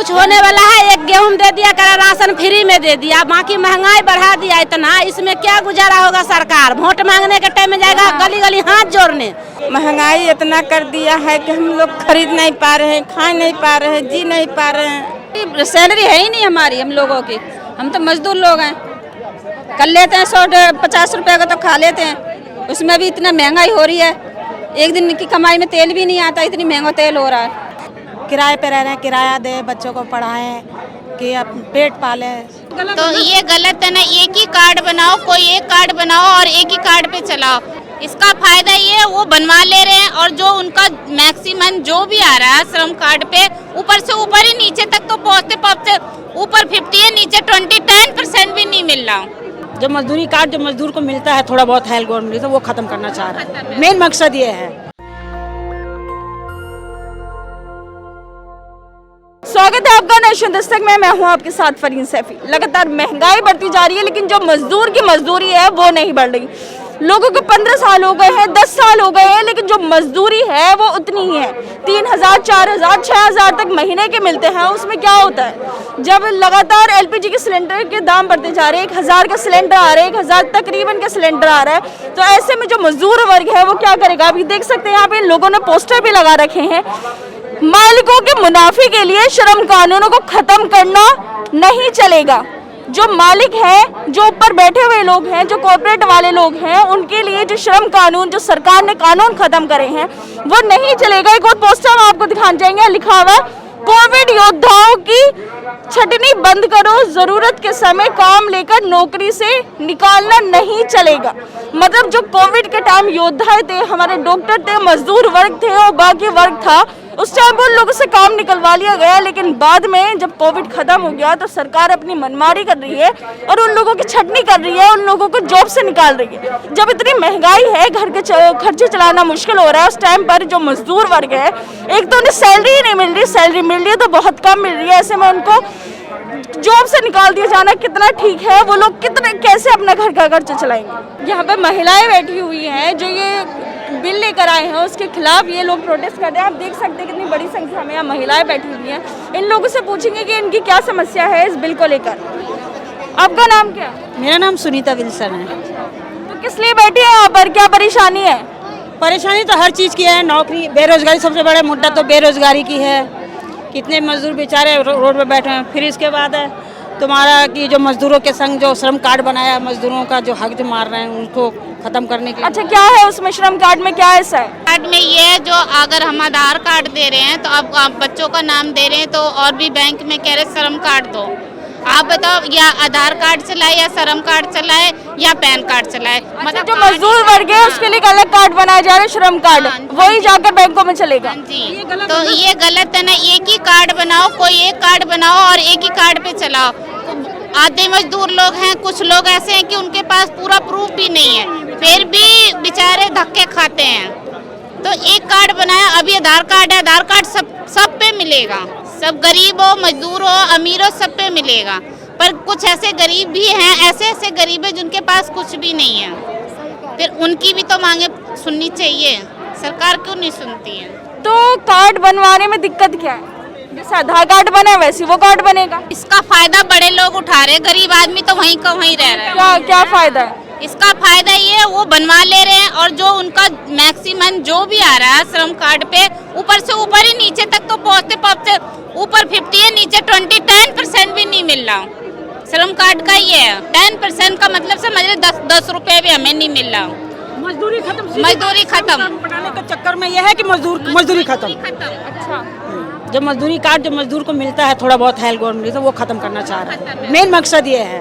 कुछ होने वाला है? एक गेहूं दे दिया, करा राशन फ्री में दे दिया, बाकी महंगाई बढ़ा दिया इतना, इसमें क्या गुजारा होगा? सरकार वोट मांगने के टाइम में जाएगा गली गली हाथ जोड़ने। महंगाई इतना कर दिया है कि हम लोग खरीद नहीं पा रहे हैं, खा नहीं पा रहे हैं, जी नहीं पा रहे हैं। सैलरी है ही नहीं हमारी, हम लोगों की, हम तो मजदूर लोग हैं, कर लेते हैं 150 रुपए का तो खा लेते हैं, उसमें भी इतना महंगाई हो रही है। एक दिन की कमाई में तेल भी नहीं आता, इतनी महंगा तेल हो रहा है। किराए पे रह रहे हैं, किराया दे, बच्चों को पढ़ाएं कि अब पेट पाले। तो ये गलत है ना, एक ही कार्ड बनाओ, कोई एक कार्ड बनाओ और एक ही कार्ड पे चलाओ। इसका फायदा ये है वो बनवा ले रहे हैं और जो उनका मैक्सिमम जो भी आ रहा है श्रम कार्ड पे, ऊपर से ऊपर ही नीचे तक तो पहुँचते पहुँचते ऊपर 50 है, नीचे 10% भी नहीं मिल रहा। जो मजदूरी कार्ड जो मजदूर को मिलता है थोड़ा बहुत हेल्प गवर्नमेंट, तो वो खत्म करना चाह रहा है। मेन मकसद ये है। स्वागत है आपका नेशन दस्तक में, मैं हूं आपके साथ फरीन सैफी। लगातार महंगाई बढ़ती जा रही है, लेकिन जो मजदूर की मजदूरी है वो नहीं बढ़ रही। लोगों को 15 साल हो गए हैं, 10 साल हो गए हैं, लेकिन जो मजदूरी है वो उतनी ही है। 3000, 4000, 6000 तक महीने के मिलते हैं। उसमें क्या होता है, जब लगातार एलपीजी के सिलेंडर के दाम बढ़ते जा रहे हैं, 1000 का सिलेंडर आ रहा है, 1000 तकरीबन का सिलेंडर आ रहा है, तो ऐसे में जो मजदूर वर्ग है वो क्या करेगा? अभी देख सकते हैं यहाँ पे लोगों ने पोस्टर भी लगा रखे हैं। मालिकों के मुनाफे के लिए श्रम कानूनों को खत्म करना नहीं चलेगा। जो मालिक हैं, जो ऊपर बैठे हुए लोग हैं, जो कॉर्पोरेट वाले लोग हैं, उनके लिए जो श्रम कानून, जो सरकार ने कानून खत्म करे हैं, वो नहीं चलेगा। एक और पोस्टर हम आपको दिखाने जाएंगे, लिखा हुआ कोविड योद्धाओं की छटनी बंद करो, जरूरत के समय काम लेकर नौकरी से निकालना नहीं चलेगा। मतलब जो कोविड के टाइम योद्धा थे, हमारे डॉक्टर थे, मजदूर वर्ग थे और बाकी वर्ग था, उस टाइम पर उन लोगों से काम निकलवा लिया गया। लेकिन बाद में जब कोविड खत्म हो गया तो सरकार अपनी मनमानी कर रही है और उन लोगों की छटनी कर रही है, उन लोगों को जॉब से निकाल रही है। जब इतनी महंगाई है, घर के खर्चे चलाना मुश्किल हो रहा है, उस टाइम पर जो मजदूर वर्ग है, एक तो उन्हें सैलरी ही नहीं मिल रही, सैलरी मिल रही है तो बहुत कम मिल रही है। ऐसे में उनको जॉब से निकाल दिया जाना कितना ठीक है? वो लोग कितने कैसे अपना घर का खर्चा चलाएंगे? यहाँ पे महिलाएं बैठी हुई हैं जो ये बिल लेकर आए हैं, उसके खिलाफ ये लोग प्रोटेस्ट कर रहे हैं। आप देख सकते हैं कितनी बड़ी संख्या में यहाँ महिलाएं बैठी हुई हैं। इन लोगों से पूछेंगे कि इनकी क्या समस्या है इस बिल को लेकर। आपका नाम क्या है? मेरा नाम सुनीता विल्सन है। तो किस लिए बैठी है यहाँ पर, क्या परेशानी है? परेशानी तो हर चीज़ की है, नौकरी, बेरोजगारी, सबसे बड़ा मुद्दा तो बेरोजगारी की है। कितने मजदूर बेचारे रोड पे बैठे हैं। फिर इसके बाद है तुम्हारा कि जो मजदूरों के संग जो श्रम कार्ड बनाया, मजदूरों का जो हक जो मार रहे हैं उनको खत्म करने के लिए। अच्छा, क्या है उसमें श्रम कार्ड में, क्या ऐसा है? कार्ड में ये है, जो अगर हम आधार कार्ड दे रहे हैं तो अब आप बच्चों का नाम दे रहे हैं तो और भी बैंक में कह रहे श्रम कार्ड दो। आप बताओ, या आधार कार्ड चलाए या श्रम कार्ड चलाए या पैन कार्ड चलाए। मतलब जो मजदूर वर्ग है उसके लिए अलग कार्ड बनाया जा रहा है, श्रम कार्ड, वही जाकर बैंकों में चलेगा। जी, तो ये गलत है ना, एक ही कार्ड बनाओ, कोई एक कार्ड बनाओ और एक ही कार्ड पे चलाओ। आधे मजदूर लोग हैं, कुछ लोग ऐसे हैं कि उनके पास पूरा प्रूफ भी नहीं है, फिर भी बेचारे धक्के खाते हैं। तो एक कार्ड बनाया, अभी आधार कार्ड है, आधार कार्ड सब पे मिलेगा, सब गरीब हो, मजदूर हो, अमीर हो, सब पे मिलेगा। पर कुछ ऐसे गरीब भी हैं, ऐसे गरीब है जिनके पास कुछ भी नहीं है, फिर उनकी भी तो मांगे सुननी चाहिए। सरकार क्यों नहीं सुनती है? तो कार्ड बनवाने में दिक्कत क्या है? जैसे आधार कार्ड बने वैसे वो कार्ड बनेगा। इसका फायदा बड़े लोग उठा रहे, गरीब आदमी तो वहीं का वहीं रह रहा है। क्या फायदा है? इसका फायदा ये है वो बनवा ले रहे हैं और जो उनका मैक्सिमम जो भी आ रहा है श्रम कार्ड पे, ऊपर से ऊपर ही नीचे तक तो पहुँचते पहुँचते ऊपर 50 है, नीचे 10% भी नहीं मिल रहा। श्रम कार्ड का ये है, 10% का मतलब समझ रहे 10 रुपए भी हमें नहीं मिल रहा। मजदूरी खत्म, मजदूरी खत्म बनाने के चक्कर में यह है कि मजदूरी खत्म। अच्छा, जो मजदूरी कार्ड जो मजदूर को मिलता है थोड़ा बहुत हेल्प गवर्नमेंट, तो वो खत्म करना चाह रहा है। मेन मकसद ये है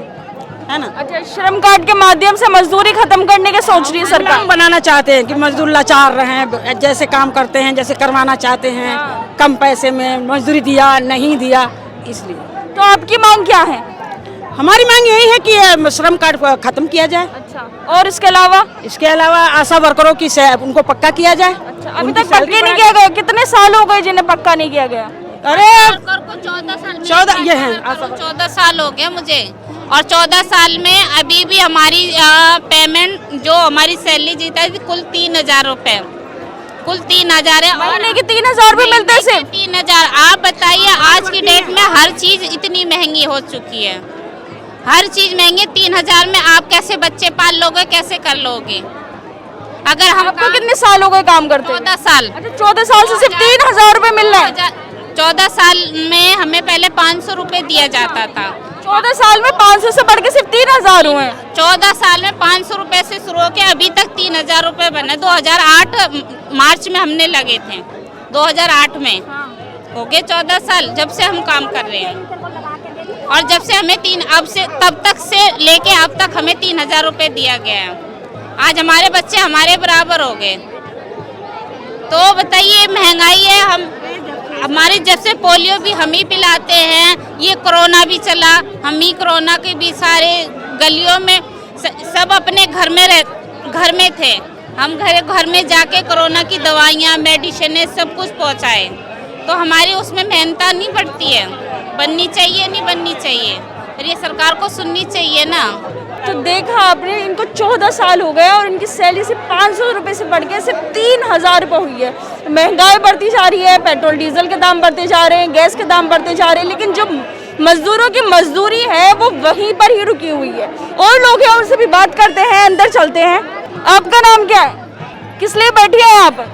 ना। अच्छा, श्रम कार्ड के माध्यम से मजदूरी खत्म करने के सोच रही है सरकार। बनाना चाहते हैं कि मजदूर लाचार रहे हैं, जैसे काम करते हैं, जैसे करवाना चाहते हैं, कम पैसे में मजदूरी दिया नहीं दिया, इसलिए। तो आपकी मांग क्या है? हमारी मांग यही है कि श्रम कार्ड खत्म किया जाए। अच्छा, और इसके अलावा आशा वर्करों की उनको पक्का किया जाए। अच्छा, अभी तक पक्के नहीं किया गया? कितने साल हो गए जिन्हें पक्का नहीं किया गया? अरे 14 ये है, 14 साल हो गए मुझे, और 14 साल में अभी भी हमारी पेमेंट जो हमारी सैलरी जीता है कुल 3000 रुपए, कुल 3000 है। और महीने के 3000 रुपए मिलते हैं सिर्फ। 3000। आप बताइए आज की डेट में हर चीज इतनी महंगी हो चुकी है, हर चीज महंगी। 3000 में आप कैसे बच्चे पाल लोगे, कैसे कर लोगे? अगर हम आपको कितने साल हो गए काम करते? 14 साल। अच्छा 14 साल से सिर्फ 3000 रुपए मिल रहा है। 14 साल में हमें पहले 500 रुपए दिया जाता था। 14 साल में 500 से बढ़ के सिर्फ 3000 हुए हैं। 14 साल में 500 रुपए से शुरू होकर अभी तक 3000 रुपए बने। 2008 मार्च में हमने लगे थे, 2008 में हो गए 14 साल जब से हम काम कर रहे हैं। और जब से हमें तब तक से लेके अब तक हमें 3000 रुपए दिया गया है। आज हमारे बच्चे हमारे बराबर हो गए। तो बताइए महंगाई है। हमारे जब से पोलियो भी हम ही पिलाते हैं, ये कोरोना भी चला, हम ही कोरोना के भी सारे गलियों में सब अपने घर में थे। हम घर में जाके कोरोना की दवाइयाँ, मेडिसिन सब कुछ पहुँचाए। तो हमारी उसमें मेहनत नहीं बढ़ती है, बननी चाहिए, नहीं बननी चाहिए। और ये सरकार को सुननी चाहिए ना। तो देखा आपने, इनको 14 साल हो गए और इनकी सैलरी से 500 रुपए से बढ़ के सिर्फ 3000 रुपए हुई है। महंगाई बढ़ती जा रही है, पेट्रोल डीजल के दाम बढ़ते जा रहे हैं, गैस के दाम बढ़ते जा रहे हैं, लेकिन जो मजदूरों की मजदूरी है वो वहीं पर ही रुकी हुई है। और लोग हैं, उनसे भी बात करते हैं, अंदर चलते हैं। आपका नाम क्या है? किस लिए बैठी है आप?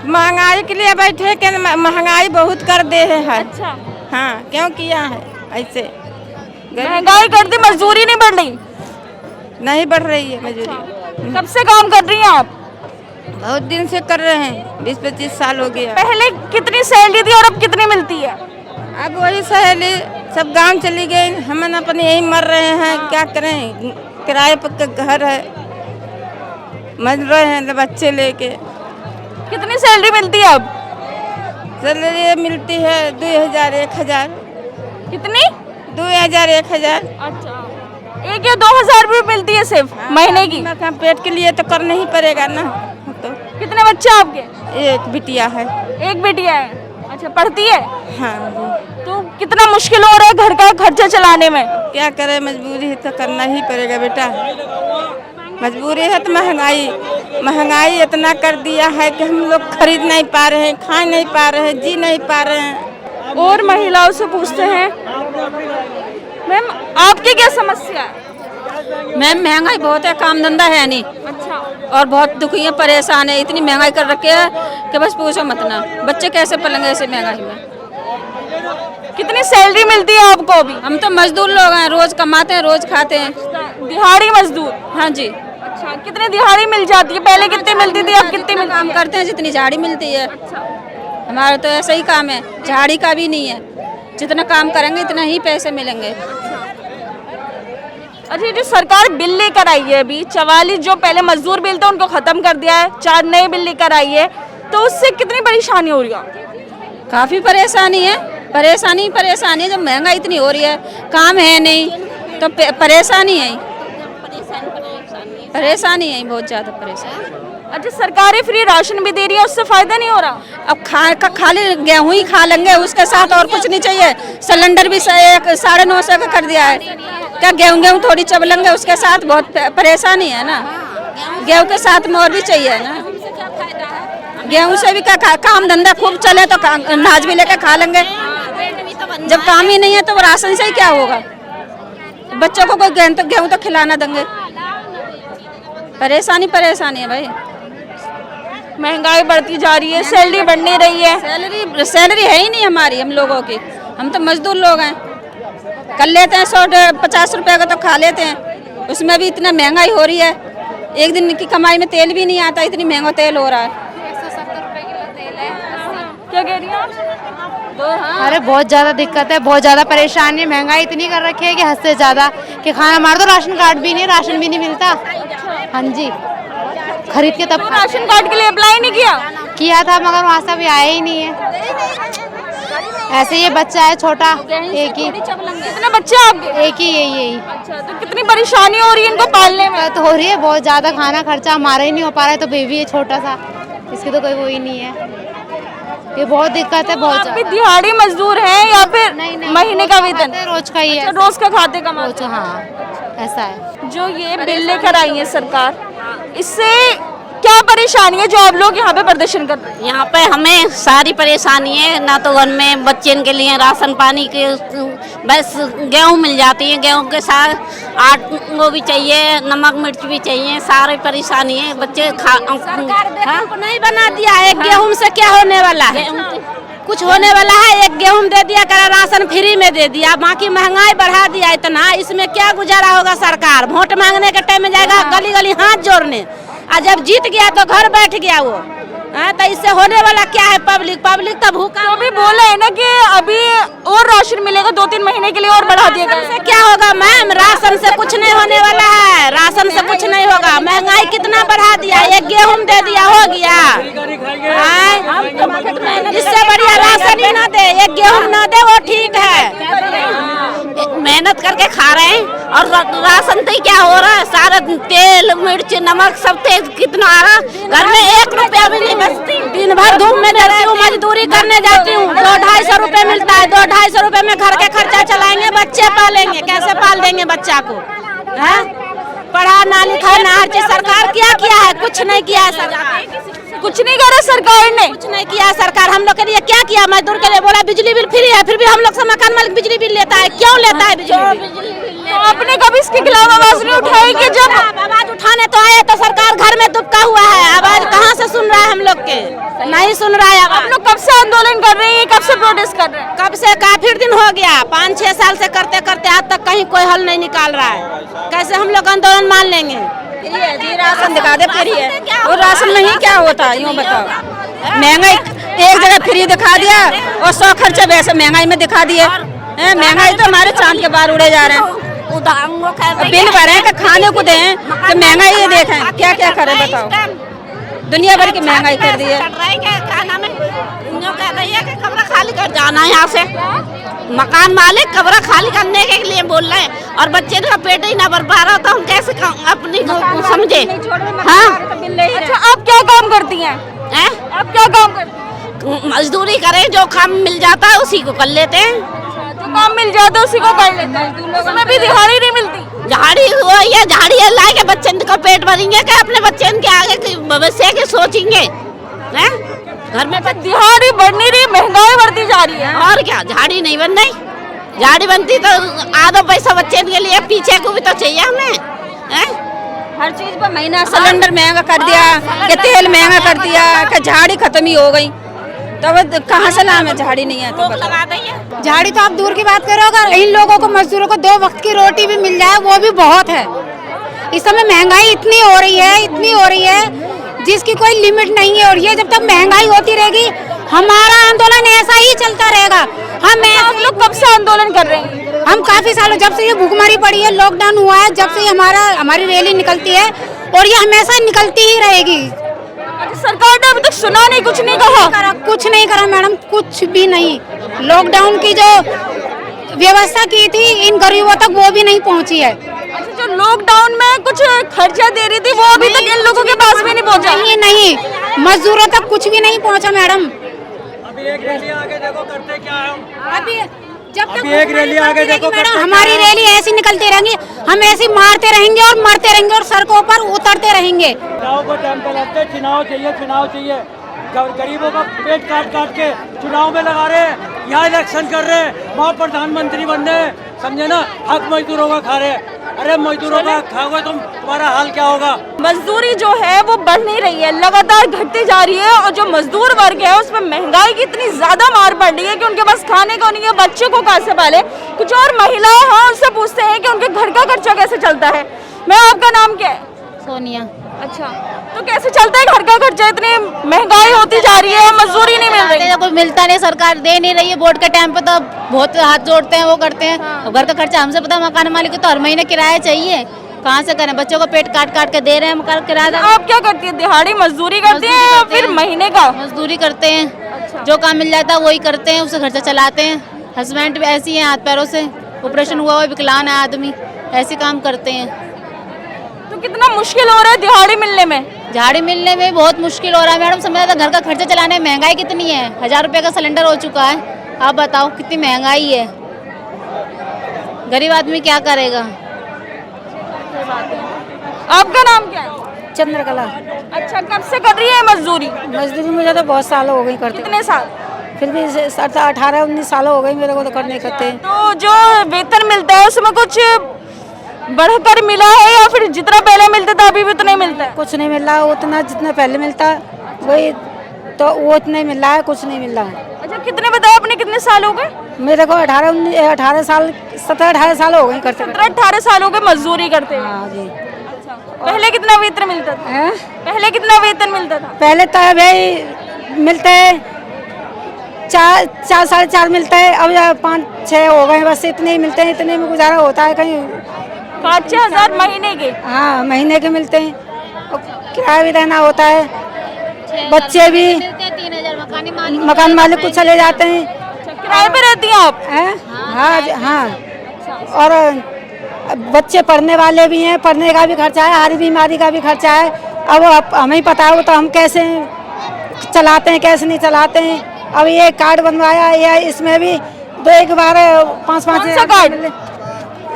महंगाई के लिए बैठे के महंगाई बहुत कर दे है। अच्छा, हाँ, क्यों किया है ऐसे? महंगाई करती मजदूरी नहीं बढ़ रही? नहीं बढ़ रही है मजदूरी। कब से काम कर रही हैं आप? बहुत दिन से कर रहे हैं, 20-25 साल हो गया। पहले कितनी सैलरी थी और अब कितनी मिलती है? अब वही सहेली सब गांव चली गई, हम अपने यही मर रहे हैं। क्या करें, किराए पर घर है, मर रहे हैं बच्चे लेके। कितनी सैलरी मिलती है अब? सैलरी मिलती है 2000 1000। कितनी? 2000 1000। अच्छा, 1 या 2000 रुपये मिलती है सिर्फ महीने की? पेट के लिए तो करना ही पड़ेगा ना। तो कितने बच्चे आपके? एक बिटिया है। एक बेटिया है। अच्छा, पढ़ती है? हाँ जी। तो कितना मुश्किल हो रहा है घर का खर्चा चलाने में? क्या करे, मजबूरी है तो करना ही पड़ेगा बेटा। मजबूरी है तो महंगाई इतना कर दिया है कि हम लोग खरीद नहीं पा रहे हैं, खा नहीं पा रहे हैं, जी नहीं पा रहे हैं। और महिलाओं से पूछते हैं, मैम आपकी क्या समस्या है? मैम महंगाई बहुत है, काम धंधा है नहीं। अच्छा, और बहुत दुखी है, परेशान है। इतनी महंगाई कर रखी है कि बस पूछो मत ना। बच्चे कैसे पलेंगे ऐसे महंगाई में? कितनी सैलरी मिलती है आपको अभी? हम तो मजदूर लोग हैं, रोज कमाते हैं, रोज खाते हैं। दिहाड़ी मजदूर? हाँ जी। अच्छा, कितनी दिहाड़ी मिल जाती है? पहले कितनी मिलती थी, अब कितनी मिलती काम करते हैं जितनी झाड़ी मिलती है। हमारा तो ऐसा ही काम है, झाड़ी का भी नहीं है। जितना काम करेंगे इतना ही पैसे मिलेंगे। अच्छा, जो सरकार बिल लेकर आई है अभी 44 जो पहले मजदूर बिल था उनको खत्म कर दिया है, 4 नए बिल लेकर आई है, तो उससे कितनी परेशानी हो रही है? काफ़ी परेशानी है, परेशानी है। जब महंगाई इतनी हो रही है, काम है नहीं, तो परेशानी है, बहुत ज़्यादा परेशानी। अच्छा, सरकारें फ्री राशन भी दे रही है, उससे फायदा नहीं हो रहा? अब खाली गेहूं ही खा लेंगे, उसके साथ और कुछ नहीं चाहिए। सिलेंडर भी 950 का कर दिया है। क्या गेहूं थोड़ी चब लेंगे, उसके साथ बहुत परेशानी है ना। गेहूं के साथ में और भी चाहिए ना। गेहूं से भी क्या काम धंधा खूब चले तो अनाज भी लेके खा लेंगे। जब काम ही नहीं है तो राशन से ही क्या होगा? बच्चों को कोई गेहूं तो खिलाना देंगे। परेशानी है भाई। महंगाई बढ़ती जा रही है, सैलरी बढ़ नहीं रही है। सैलरी है ही नहीं हमारी, हम लोगों की। हम तो मजदूर लोग हैं, कर लेते हैं 150 रुपये का तो खा लेते हैं। उसमें भी इतना महंगाई हो रही है, एक दिन की कमाई में तेल भी नहीं आता, इतनी महंगा तेल हो रहा है। 170 रुपए किलो तेल है। क्या कह रही हैं आप? अरे बहुत ज़्यादा दिक्कत है, बहुत ज़्यादा परेशानी है। महंगाई इतनी कर रखी है कि हद से ज़्यादा कि खाना, हमारा तो राशन कार्ड भी नहीं, राशन भी नहीं मिलता। हाँ जी, खरीद के तब राशन कार्ड के लिए अप्लाई नहीं किया था, मगर वहाँ से अभी आया ही नहीं है। ऐसे ये बच्चा है छोटा, एक ही। कितने बच्चे आपके? एक ही, यही। अच्छा, तो कितनी परेशानी हो रही है इनको पालने में? तो हो रही है बहुत ज़्यादा, खाना खर्चा हमारा ही नहीं हो पा रहा है। तो बेबी है छोटा सा, इसकी तो कोई वो ही नहीं है। ये बहुत दिक्कत है, बहुत आप भी दिहाड़ी मजदूर हैं या फिर महीने का वेतन? रोज का ही है। रोज का खाते कमाते? हाँ, ऐसा है। जो ये बिल लेकर आई है सरकार, इससे क्या परेशानी है जो आप लोग यहाँ पे प्रदर्शन कर रहे हैं? यहाँ पे हमें सारी परेशानी है, ना तो घर में बच्चे के लिए राशन पानी के, बस गेहूँ मिल जाती है, गेहूँ के साथ आटा भी चाहिए, नमक मिर्च भी चाहिए, सारी परेशानी है। बच्चे बेवकूफ नहीं बना दिया है। गेहूं से क्या होने वाला है? कुछ होने वाला है? एक गेहूं दे दिया, कर राशन फ्री में दे दिया, बाकी महंगाई बढ़ा दिया इतना, इसमें क्या गुजारा होगा सरकार? वोट मांगने के टाइम में जाएगा गली गली हाथ जोड़ने, और जब जीत गया तो घर बैठ गया वो। तो इससे होने वाला क्या है? पब्लिक तो भूखा। तो अभी बोला है ना कि अभी और राशन मिलेगा 2-3 महीने के लिए और बढ़ा दिया गया से क्या होगा मैम? राशन से कुछ नहीं होने वाला है, राशन से कुछ नहीं होगा। महंगाई कितना बढ़ा दिया, एक गेहूं दे दिया हो गया। इससे बढ़िया राशन ही ना दे, एक गेहूं ना दे वो ठीक है। मेहनत करके खा रहे हैं और राशन से क्या हो रहा है? सारा तेल मिर्च नमक सब तेल कितना आ रहा, घर में 1 रुपया भी नहीं बचती। दिन भर धूप में रहती हूँ, मजदूरी करने जाती हूँ, 200-250 रुपए मिलता है। 200-250 रुपए में घर के खर्चा चलाएंगे, बच्चे पालेंगे, कैसे पाल देंगे बच्चा को? है पढ़ा ना लिखा ना हर चीज सरकार किया है? कुछ नहीं किया है सरकार, कुछ नहीं करा सरकार ने, कुछ नहीं किया सरकार। हम लोग के लिए क्या किया? मजदूर के लिए बोला बिजली बिल फ्री है, फिर भी हम लोग से मकान मालिक बिजली बिल लेता है। क्यों लेता है बिजली बिल? तो आपने कभी इसके खिलाफ आवाज नहीं उठाई कि जब आवाज उठाने तो आए तो सरकार घर में दुबका हुआ है, आवाज कहाँ से सुन रहा है? हम लोग के नहीं सुन रहा है। आप लोग कब से आंदोलन कर रहे हैं, कब से प्रोटेस्ट कर रहे हैं? कब से? काफी दिन हो गया, 5-6 साल से करते करते आज तक कहीं कोई हल नहीं निकाल रहा है। कैसे हम लोग आंदोलन मान लेंगे? जी राशन दिखा दे फ्री है, और राशन नहीं क्या होता है यूँ बताओ? महंगाई एक जगह फ्री दिखा दिया और 100 खर्चे वैसे महंगाई में दिखा दिए। महंगाई तो हमारे चांद के बाहर उड़े जा रहे हैं। बिल भरे कि खाने को दें कि महंगाई ये देखें, क्या क्या करें बताओ? दुनिया भर की महंगाई कर दी है। कमरा खाली कर जाना यहाँ से, मकान मालिक कमरा खाली करने के लिए बोल रहे हैं और बच्चे का पेट ही ना भर पा रहा, तो हम कैसे अपनी समझे? हाँ अच्छा, आप क्या काम करती हैं? आप क्या काम करती हैं? मजदूरी करें, जो काम मिल जाता है उसी को कर लेते हैं। जो काम मिल जाता है उसी को कर लेते हैं, उसमें भी दिहाड़ी नहीं मिलती। झाड़ी ये झाड़ी ला के बच्चे का पेट भरेंगे क्या? अपने बच्चे के आगे के भविष्य के सोचेंगे? हैं? घर में दिहाड़ी बढ़ नहीं रही, महंगाई बढ़ती जा रही है। और क्या? झाड़ी नहीं बन रही, झाड़ी बनती तो आधा पैसा बच्चे के लिए पीछे को भी तो चाहिए हमें। हैं? हर चीज पर महीना सिलेंडर महंगा कर दिया, कि तेल महंगा कर दिया, कि झाड़ी खत्म ही हो गई, तब कहाँ से लाएं? झाड़ी नहीं है तो लगा देंगे। झाड़ी तो आप दूर की बात करो, अगर इन लोगों को मजदूरों को 2 वक्त की रोटी भी मिल जाए वो भी बहुत है। इस समय महंगाई इतनी हो रही है जिसकी कोई लिमिट नहीं है, और ये जब तक महंगाई होती रहेगी हमारा आंदोलन ऐसा ही चलता रहेगा। आप लोग कब से आंदोलन कर रहे हैं? हम काफी सालों, जब से ये भूखमरी पड़ी है, लॉकडाउन हुआ है, जब से हमारी रैली निकलती है, और ये हमेशा निकलती ही रहेगी। सरकार ने अभी तक सुना नहीं, कुछ नहीं कहा? कुछ नहीं करा मैडम, कुछ भी नहीं। लॉकडाउन की जो व्यवस्था की थी इन गरीबों तक वो भी नहीं पहुंची है। अच्छा, जो लॉकडाउन में कुछ खर्चा दे रही थी वो अभी तक इन लोगों के पास भी नहीं पहुंचा? नहीं, मजदूरों तक कुछ भी नहीं पहुंचा मैडम। अभी एक रैली आगे देखो करते क्या है हम। अभी जब तक एक रैली आगे देखो मैडम, हमारी रैली ऐसी निकलती रहेंगी, हम ऐसी मारते रहेंगे और मरते रहेंगे और सड़कों पर उतरते रहेंगे। चुनाव को टाइम पे लगते, चुनाव चाहिए। गरीबों का पेट काट के चुनाव में लगा रहे हैं, यहाँ इलेक्शन कर रहे हैं, वहाँ प्रधानमंत्री बन रहे हैं, समझे ना? हक मजदूरों का खा रहे हैं। अरे मजदूरों का खाओगे तुम्हारा हाल क्या होगा? मजदूरी जो है वो बढ़ नहीं रही है, लगातार घटती जा रही है, और जो मजदूर वर्ग है उसमें महंगाई की इतनी ज्यादा मार पड़ रही है कि उनके पास खाने को नहीं है, बच्चे को कैसे पाले। कुछ और महिलाएं हैं, उनसे पूछते हैं कि उनके घर का खर्चा कैसे चलता है। मैं, आपका नाम क्या है? सोनिया। अच्छा, तो कैसे चलता है घर का खर्चा? इतनी महंगाई होती जा रही है, मजदूरी नहीं मिल रही। कुछ मिलता नहीं, सरकार दे नहीं रही है। वोट के टाइम पे तो बहुत हाथ जोड़ते हैं, वो करते हैं। हाँ। घर का खर्चा हमसे पता, मकान मालिक को तो हर महीने किराया चाहिए, कहाँ से करें? बच्चों को पेट काट के दे रहे हैं मकान किराया। आप क्या करती है? दिहाड़ी मजदूरी करती है या फिर महीने का? मजदूरी करते हैं। अच्छा। जो काम मिल जाता है वही करते हैं, उससे खर्चा चलाते हैं। हस्बैंड भी ऐसी है, हाथ पैरों से ऑपरेशन हुआ, विकलांग है आदमी, ऐसे काम करते हैं। तो कितना मुश्किल हो रहा है दिहाड़ी मिलने में? झाड़ी मिलने में बहुत मुश्किल हो रहा है मैडम। समझ आता, घर का खर्चा चलाने में महंगाई कितनी है। 1000 रुपये का सिलेंडर हो चुका है, आप बताओ कितनी महंगाई है। गरीब आदमी क्या करेगा? आपका नाम क्या है? चंद्रकला। अच्छा, कब से कर रही है मजदूरी? मजदूरी मुझे तो बहुत साल हो गई करते। कितने साल? फिर भी 18-19 साल हो गई मेरे को तो करने करते। तो जो वेतन मिलता है उसमें कुछ बढ़कर मिला है या फिर जितना पहले मिलता था अभी भी उतना ही मिलता है? कुछ नहीं मिल रहा, उतना जितना पहले मिलता वही तो वो उतना ही मिल रहा है, कुछ नहीं मिल रहा है। अच्छा, कितने बताए आपने, कितने साल हो गए? मेरे को 18 साल 17-18 साल हो गए करते। 17-18 साल हो गए मजदूरी करते हुए। हाँ जी। पहले कितना वेतन मिलता था? हैं? पहले कितना वेतन मिलता था? पहले तो भाई मिलते है 4 साढ़े 4 मिलता है, अब 5-6 हो गए बस, इतने ही मिलते हैं, इतने में गुजारा होता है। कहीं 5-6 हजार महीने के? हाँ, महीने के मिलते हैं, और किराया भी देना होता है, बच्चे भी, मकान मालिक को चले जाते हैं। किराए पे रहती हैं आप? हाँ हाँ, और बच्चे पढ़ने वाले भी हैं, पढ़ने का भी खर्चा है, हरी बीमारी का भी खर्चा है। अब हमें ही पता है तो हम कैसे चलाते हैं कैसे नहीं चलाते हैं। अब ये कार्ड बनवाया या इसमें भी 2 बार 5-5 कौन सा कार्ड?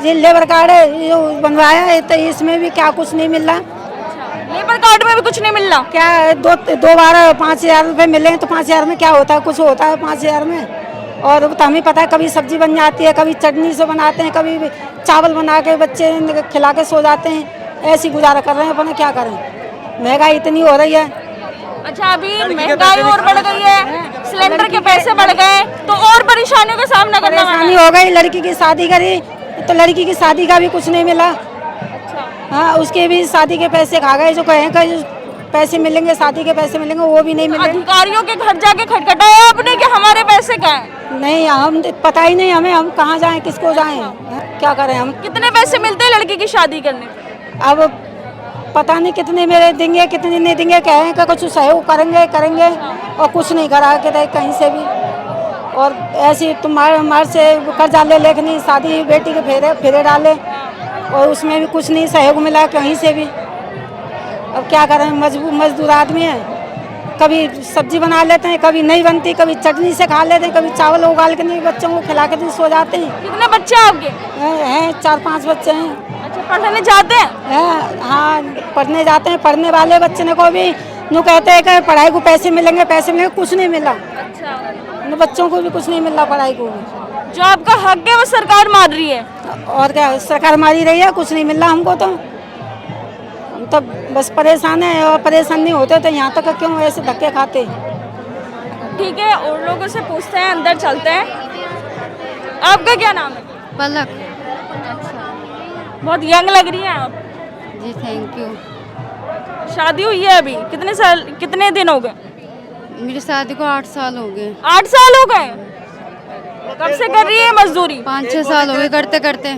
ये लेबर कार्ड है जो बनवाया है, तो इसमें भी क्या कुछ नहीं मिल रहा। लेबर कार्ड में भी कुछ नहीं मिल रहा? क्या दो बार 5,000 रुपये मिले तो 5,000 में क्या होता है, कुछ होता है 5,000 में। और तो हमें पता है कभी सब्जी बन जाती है, कभी चटनी से बनाते हैं, कभी चावल बना के बच्चे खिला के सो जाते हैं, ऐसी गुजारा कर रहे हैं। अपने क्या करें, महंगाई इतनी हो रही है। अच्छा, अभी महंगाई और बढ़ गई है, सिलेंडर के पैसे बढ़ गए तो और परेशानियों का सामना करना परेशानी हो गई। लड़की की शादी करी तो लड़की की शादी का भी कुछ नहीं मिला। हाँ, उसके भी शादी के पैसे खा गए, जो कहें का जो पैसे मिलेंगे, शादी के पैसे मिलेंगे, वो भी नहीं मिले। अधिकारियों के घर जाके खटखटाया आपने कि हमारे पैसे कहाँ हैं? नहीं, हम पता ही नहीं हमें, हम कहाँ जाएं, किसको जाएं, क्या करें हम। कितने पैसे मिलते हैं लड़की की शादी करने? अब पता नहीं कितने मेरे देंगे कितने नहीं देंगे, कहें का कुछ सहयोग करेंगे और कुछ नहीं करा के दे कहीं से भी। और ऐसी हमारे से कर्जा ले लेके शादी बेटी के फेरे डाले और उसमें भी कुछ नहीं सहयोग मिला कहीं से भी। अब क्या करें, मजदूर आदमी है, कभी सब्जी बना लेते हैं, कभी नहीं बनती, कभी चटनी से खा लेते हैं, कभी चावल उगाल के नहीं बच्चों को खिला के सो जाते हैं। कितने बच्चे हैं आपके? हैं 4-5 बच्चे हैं। अच्छा, पढ़ने जाते हैं? हाँ, पढ़ने जाते हैं। पढ़ने वाले बच्चे को भी यूँ कहते हैं कि पढ़ाई को पैसे मिलेंगे, कुछ नहीं मिला। अच्छा, बच्चों को भी कुछ नहीं मिल रहा, पढ़ाई को भी। जो आपका हक है वो सरकार मार रही है। और क्या, सरकार मारी रही है, कुछ नहीं मिल रहा हमको। तो हम तो बस परेशान है, और परेशान नहीं होते तो यहाँ तक क्यों ऐसे धक्के खाते। ठीक है, और लोगों से पूछते हैं, अंदर चलते हैं। आपका क्या नाम है? पलक। बहुत यंग लग रही हैं आप। जी, थैंक यू। शादी हुई है अभी? कितने दिन हो गए? मेरी शादी को 8 साल हो गए। 8 साल हो गए? कब से कर रही है मजदूरी? 5-6 साल हो गए करते करते।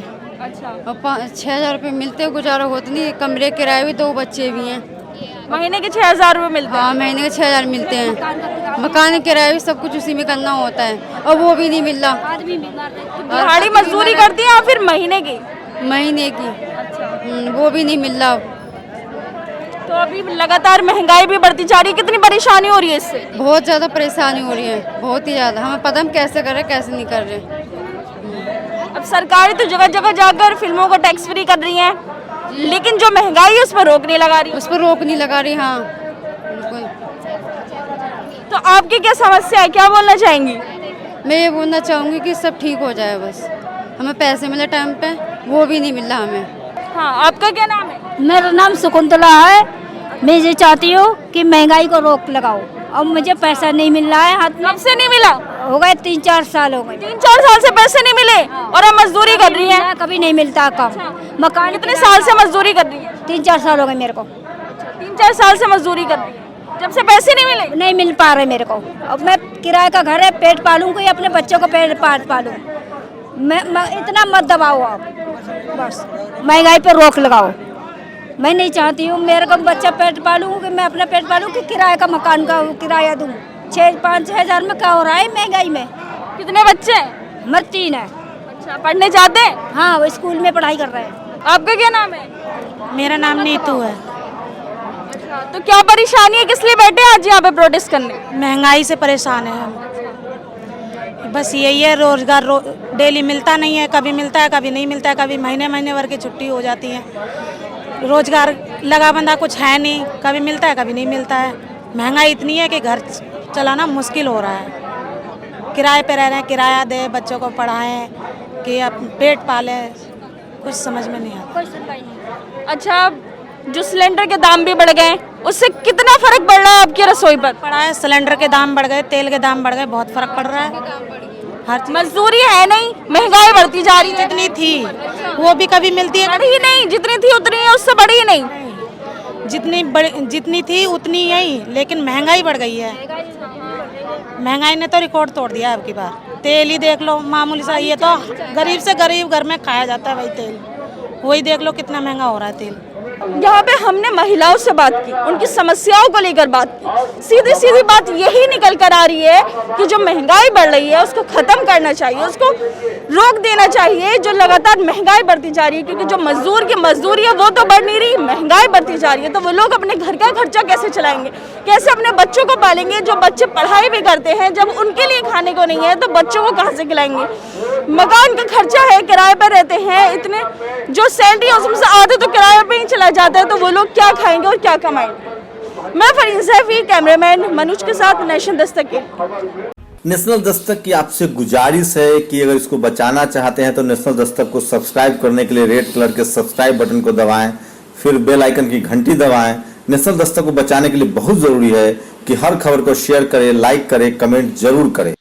अच्छा, और 6,000 रुपये मिलते, गुजारा होता नहीं। कमरे किराए भी, 2 बच्चे भी हैं। महीने के 6,000 रुपये मिलते हैं? हाँ, महीने के 6,000 मिलते हैं। मकान किराया भी सब कुछ उसी में करना होता है, और वो भी नहीं मिल रहा। दिहाड़ी मजदूरी करती है या फिर महीने की? महीने की। वो भी नहीं मिल रहा। तो अभी लगातार महंगाई भी बढ़ती जा रही है, कितनी परेशानी हो रही है इससे? बहुत ज़्यादा परेशानी हो रही है, बहुत ही ज़्यादा। हमें पता हम कैसे कर रहे हैं कैसे नहीं कर रहे। अब सरकार तो जगह जगह जाकर फिल्मों को टैक्स फ्री कर रही है, लेकिन जो महंगाई है उस पर रोक नहीं लगा रही। उस पर रोक नहीं लगा रही। हाँ, बिल्कुल। तो आपकी क्या समस्या है, क्या बोलना चाहेंगी? मैं ये बोलना चाहूँगी कि सब ठीक हो जाए, बस हमें पैसे मिले टाइम पे, वो भी नहीं मिल रहा हमें। हाँ, आपका क्या नाम है? मेरा नाम शकुंतला है। मैं ये चाहती हूँ कि महंगाई को रोक लगाओ। अब मुझे पैसा नहीं मिल रहा है हाथ में। कब से नहीं मिला? हो गए 3-4 साल हो गए। 3-4 साल से पैसे नहीं मिले और अब मजदूरी कर रही है? कभी नहीं मिलता काम। मकान कितने साल से मजदूरी कर रही है? 3-4 साल हो गए मेरे को। 3-4 साल से मजदूरी कर रही है, जब से पैसे नहीं मिले? नहीं मिल पा रहे मेरे को। अब मैं किराए का घर है, पेट पालूं कोई अपने बच्चों को पेट पालूं। मैं इतना मत दबाओ आप, बस महंगाई पे रोक लगाओ। मैं नहीं चाहती हूँ मेरे को बच्चा पेट पालूं कि मैं अपना पेट पालूं कि किराए का मकान का किराया दूँ। 5-6 हज़ार में क्या हो रहा है महंगाई में। कितने बच्चे हैं? हमारे 3 है। अच्छा, पढ़ने जाते हैं? हाँ, वो स्कूल में पढ़ाई कर रहे हैं। आपका क्या नाम है? मेरा नाम नीतू है। तो क्या परेशानी है, किस लिए बैठे हैं आज यहाँ पे प्रोटेस्ट करने? महंगाई से परेशान है हम, बस यही है। रोजगार डेली मिलता नहीं है, कभी मिलता है कभी नहीं मिलता है, कभी महीने भर की छुट्टी हो जाती है। रोजगार लगा बंधा कुछ है नहीं, कभी मिलता है कभी नहीं मिलता है। महंगाई इतनी है कि घर चलाना मुश्किल हो रहा है। किराए पे रह रहे हैं, किराया दे, बच्चों को पढ़ाएं कि अब पेट पाले, कुछ समझ में नहीं आता। अच्छा, जो सिलेंडर के दाम भी बढ़ गए, उससे कितना फर्क पड़ रहा है आपकी रसोई पर? पड़ा है, सिलेंडर के दाम बढ़ गए, तेल के दाम बढ़ गए, बहुत फर्क पड़ रहा है। हर चीज़ मजदूरी है नहीं, महंगाई बढ़ती जा रही है। जितनी थी वो भी कभी मिलती है, बढ़ी नहीं, जितनी थी उतनी है, उससे बढ़ी नहीं। जितनी थी उतनी यही, लेकिन महंगाई बढ़ गई है। महंगाई ने तो रिकॉर्ड तोड़ दिया अब की बार। तेल ही देख लो, मामूली सा, ये तो गरीब से गरीब घर में खाया जाता है भाई तेल, वही देख लो कितना महंगा हो रहा है तेल। यहाँ पे हमने महिलाओं से बात की, उनकी समस्याओं को लेकर बात की। सीधी सीधी बात यही निकल कर आ रही है कि जो महंगाई बढ़ रही है उसको खत्म करना चाहिए, उसको रोक देना चाहिए। जो लगातार महंगाई बढ़ती जा रही है, क्योंकि जो मजदूर की मजदूरी है वो तो बढ़ नहीं रही, महंगाई बढ़ती जा रही है, तो वो लोग अपने घर का खर्चा कैसे चलाएंगे, कैसे अपने बच्चों को पालेंगे? जो बच्चे पढ़ाई भी करते हैं, जब उनके लिए खाने को नहीं है तो बच्चों को कहाँ से खिलाएंगे? मकान का खर्चा है, किराए पर रहते हैं, इतने जो सैलरी है उसमें से आधे तो किराए पे ही चला जाता है, तो वो लोग क्या खाएंगे और क्या कमाएंगे? मैं फरीन सैफी, कैमरामैन मनोज के साथ, नेशनल दस्तक के। नेशनल दस्तक की आपसे गुजारिश है कि अगर इसको बचाना चाहते हैं तो नेशनल दस्तक को सब्सक्राइब करने के लिए रेड कलर के सब्सक्राइब बटन को दबाएं, फिर बेल आइकन की घंटी दबाएं। नेशनल दस्तक को बचाने के लिए बहुत जरूरी है कि हर खबर को शेयर करें, लाइक करें, कमेंट जरूर करें।